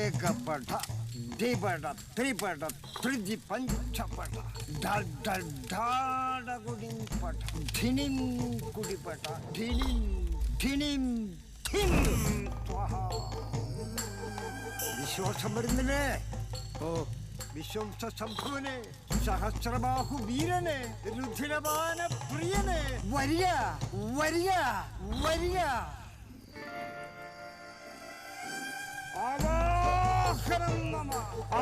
ഏകപട ദ്വിപട ത്രിപട ത്രിജി പഞ്ചപട ഢാഢകുടിം പട ധിനിം കുടിപട ധിനിം ധിനിം ധിം ത്വഹ. വിശ്വാസം വരുന്നില്ലേ? ഓ, വിശ്വംസ സംഭവനെ, സഹസ്രബാഹു വീരനെ, രുധിരപാന പ്രിയനെ, വരിക വരിക വരിക. ആവാഹനം നമ,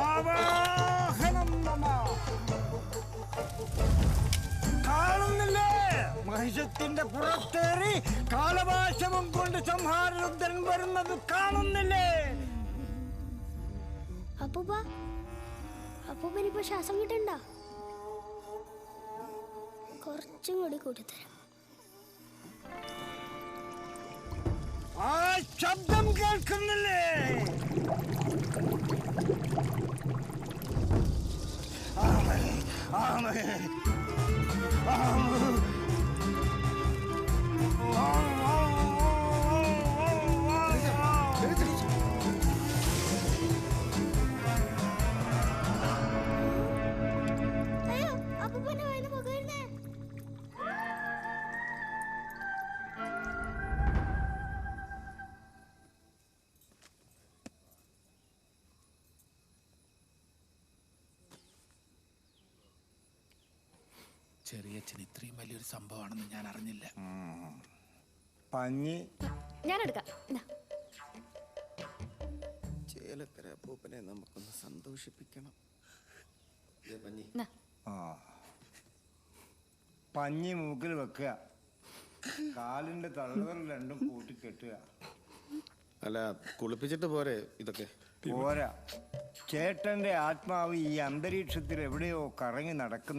ആവാഹനം നമ. കാണുന്നില്ലേ? മഹിഷത്തിന്റെ പുറത്തേറി കാലപാശവും കൊണ്ട് സംഹാരരുദ്രൻ വരുന്നത് കാണുന്നില്ലേ? അപ്പൂപ്പനിപ്പോ ശ്വാസം കിട്ടണ്ട, കുറച്ചും കൂടി കൂട്ടിത്തരാം. ആ ശബ്ദം കേൾക്കുന്നില്ലേ? ചെറിയച്ഛൻ ഇത്രയും വലിയൊരു സംഭവമാണെന്ന് ഞാൻ അറിഞ്ഞില്ല. പഞ്ഞി ഞാനെടുക്കാം. ചേലക്കര അപ്പൂപ്പനെ നമുക്കൊന്ന് സന്തോഷിപ്പിക്കണം. പഞ്ഞി മൂക്കിൽ വെക്കുക, കാലിന്റെ തള്ളവർ രണ്ടും കൂട്ടി കെട്ടുക. അല്ല, കുളിപ്പിച്ചിട്ട് പോരെ ഇതൊക്കെ? പോരാ, ചേട്ടന്റെ ആത്മാവ് ഈ അന്തരീക്ഷത്തിൽ എവിടെയോ കറങ്ങി നടക്കുന്ന